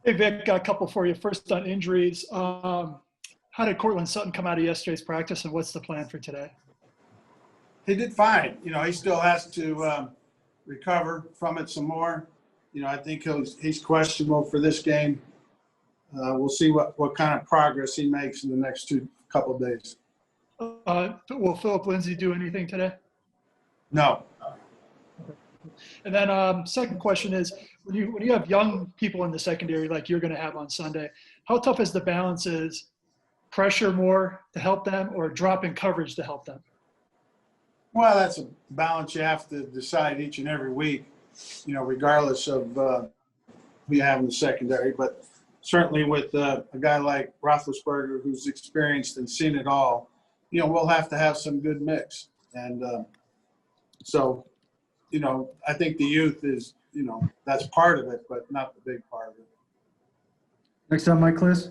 Hey, Vic, got a couple for you. First on injuries. How did Cortland Sutton come out of yesterday's practice, and what's the plan for today? He did fine. He still has to recover from it some more. I think he's questionable for this game. We'll see what kind of progress he makes in the next couple of days. Will Philip Lindsay do anything today? No. And then second question is, when you have young people in the secondary like you're going to have on Sunday, how tough is the balance is pressure more to help them or drop in coverage to help them? Well, that's a balance you have to decide each and every week, regardless of who you have in the secondary. But certainly with a guy like Roethlisberger, who's experienced and seen it all, we'll have to have some good mix. And so, I think the youth is, that's part of it, but not the big part of it. Next up, Mike Kliss.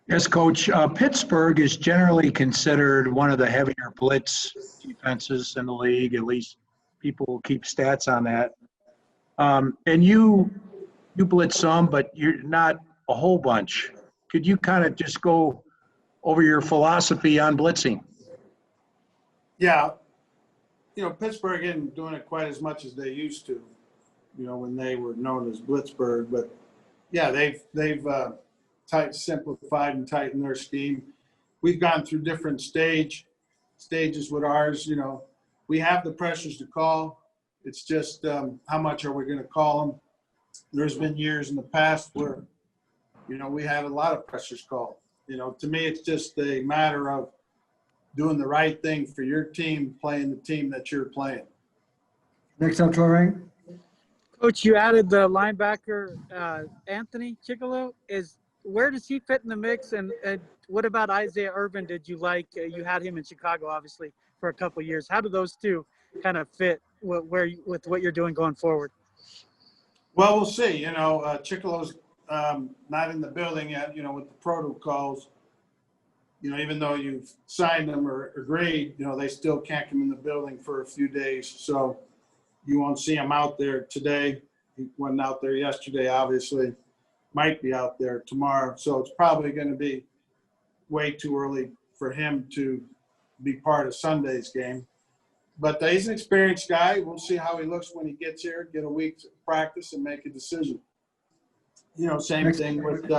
Yes, Coach. Pittsburgh is generally considered one of the heavier blitz defenses in the league. At least people will keep stats on that. And you blitz some, but you're not a whole bunch. Could you kind of just go over your philosophy on blitzing? Yeah. Pittsburgh isn't doing it quite as much as they used to, when they were known as Blitzburgh. But, yeah, they've simplified and tightened their scheme. We've gone through different stages with ours. We have the pressures to call. It's just how much are we going to call them? There's been years in the past where, we had a lot of pressures called. To me, it's just a matter of doing the right thing for your team, playing the team that you're playing. Next up, Troy Rain. Coach, you added the linebacker Anthony Chickillo. Where does he fit in the mix? And what about Isaiah Irvin? Did you like? You had him in Chicago, obviously, for a couple of years. How do those two kind of fit with what you're doing going forward? Well, we'll see. Chickillo's not in the building yet. With the protocols. Even though you've signed them or agreed, they still can't come in the building for a few days. So you won't see him out there today. He wasn't out there yesterday, obviously. Might be out there tomorrow. So it's probably going to be way too early for him to be part of Sunday's game. But he's an experienced guy. We'll see how he looks when he gets here, get a week's practice and make a decision. Same thing with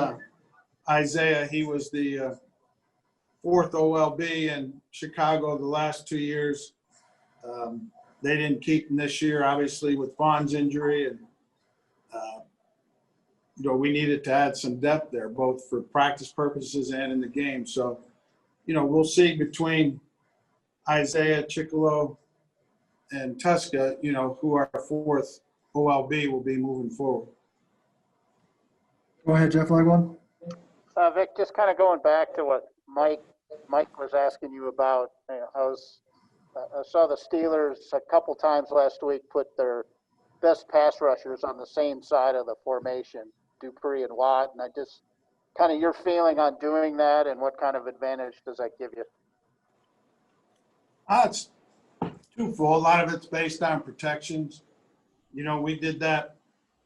Isaiah. He was the fourth OLB in Chicago the last 2 years. They didn't keep him this year, obviously, with Vaughn's injury. And, we needed to add some depth there, both for practice purposes and in the game. So, we'll see between Isaiah, Chickillo, and Tuska, who our fourth OLB will be moving forward. Go ahead, Jeff Legwell. Vic, just kind of going back to what Mike was asking you about. I saw the Steelers a couple times last week put their best pass rushers on the same side of the formation, Dupree and Watt, and I just kind of your feeling on doing that and what kind of advantage does that give you? It's twofold. A lot of it's based on protections. We did that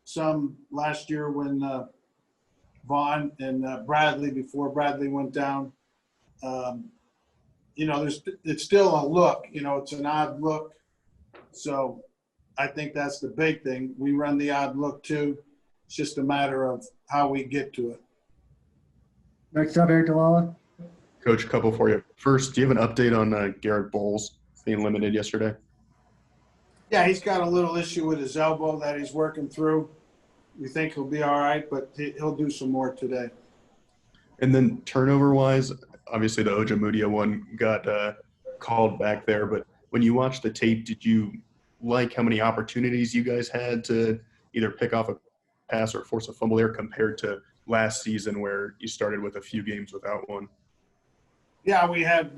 some last year when Vaughn and Bradley, before Bradley went down. It's still a look, it's an odd look. So I think that's the big thing. We run the odd look too. It's just a matter of how we get to it. Next up, Eric Dalala. Coach, a couple for you. First, do you have an update on Garrett Bowles being limited yesterday? Yeah, he's got a little issue with his elbow that he's working through. We think he'll be all right, but he'll do some more today. And then turnover-wise, obviously the Ojemudia one got called back there, but when you watched the tape, did you like how many opportunities you guys had to either pick off a pass or force a fumble there compared to last season where you started with a few games without one? Yeah, we had,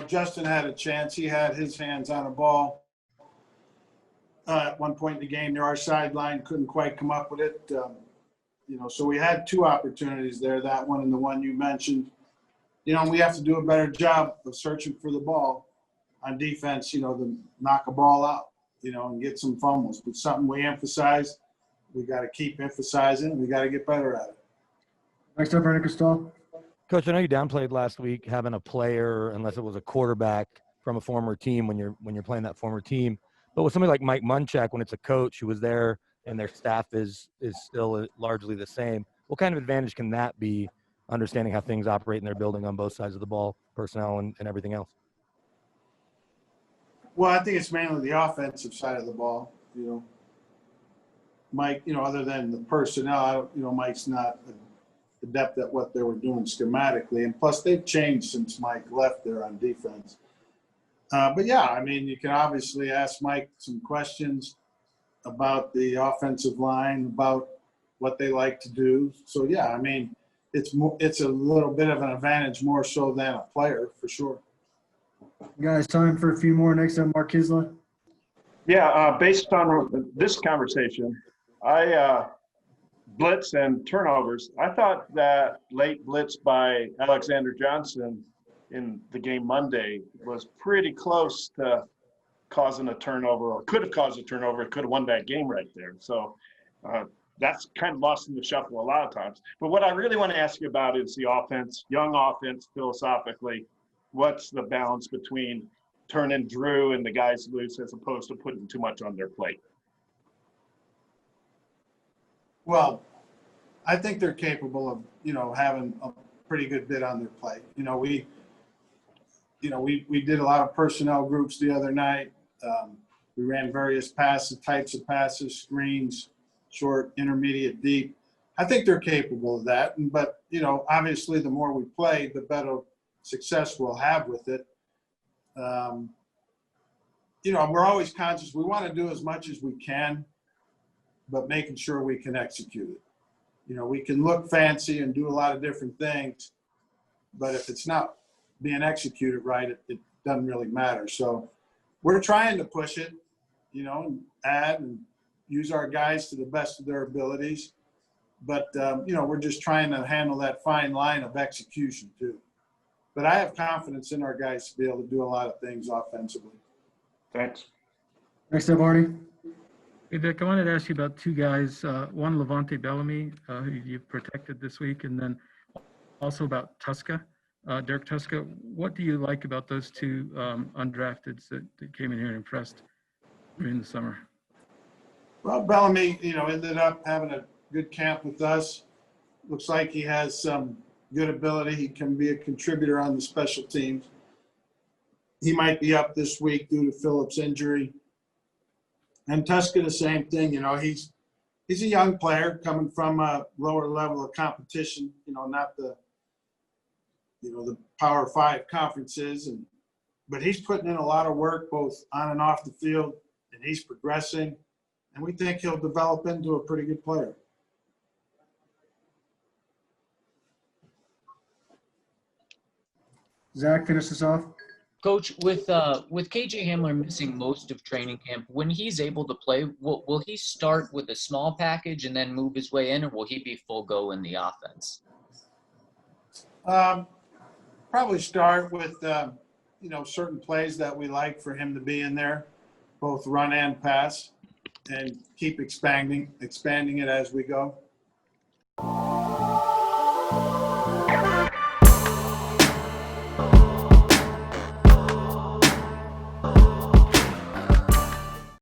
Justin had a chance. He had his hands on a ball at one point in the game near our sideline, couldn't quite come up with it. So we had two opportunities there, that one and the one you mentioned. We have to do a better job of searching for the ball on defense, to knock a ball out, and get some fumbles. But something we emphasize, we got to keep emphasizing. We got to get better at it. Next up, Ernie Cristal. Coach, I know you downplayed last week having a player, unless it was a quarterback from a former team when you're playing that former team. But with somebody like Mike Munchak, when it's a coach who was there and their staff is still largely the same, what kind of advantage can that be, understanding how things operate in their building on both sides of the ball, personnel and everything else? Well, I think it's mainly the offensive side of the ball. Mike, other than the personnel, Mike's not adept at what they were doing schematically. And plus, they've changed since Mike left there on defense. But, yeah, I mean, you can obviously ask Mike some questions about the offensive line, about what they like to do. So, yeah, I mean, it's a little bit of an advantage more so than a player, for sure. Guys, time for a few more. Next up, Mark Kisla. Yeah, based on this conversation, blitz and turnovers. I thought that late blitz by Alexander Johnson in the game Monday was pretty close to causing a turnover, or could have caused a turnover. It could have won that game right there. So that's kind of lost in the shuffle a lot of times. But what I really want to ask you about is the offense, young offense, philosophically. What's the balance between turning Drew and the guys loose as opposed to putting too much on their plate? Well, I think they're capable of, having a pretty good bit on their plate. We did a lot of personnel groups the other night. We ran various types of passes, screens, short, intermediate, deep. I think they're capable of that. But, obviously the more we play, the better success we'll have with it. We're always conscious. We want to do as much as we can, but making sure we can execute it. We can look fancy and do a lot of different things, but if it's not being executed right, it doesn't really matter. So we're trying to push it, and add and use our guys to the best of their abilities. But, we're just trying to handle that fine line of execution too. But I have confidence in our guys to be able to do a lot of things offensively. Thanks. Next up, Arnie. Hey, Vic, I wanted to ask you about two guys, one Levante Bellamy, who you've protected this week, and then also about Tuska, Derek Tuska. What do you like about those two undrafteds that came in here and impressed during the summer? Well, Bellamy, ended up having a good camp with us. Looks like he has some good ability. He can be a contributor on the special teams. He might be up this week due to Phillips' injury. And Tuska, the same thing. He's a young player coming from a lower level of competition. Not the Power 5 conferences, but he's putting in a lot of work both on and off the field, and he's progressing. And we think he'll develop into a pretty good player. Zach, finish this off. Coach, with KJ Hamler missing most of training camp, when he's able to play, will he start with a small package and then move his way in, or will he be full go in the offense? Probably start with certain plays that we like for him to be in there, both run and pass, and keep expanding it as we go.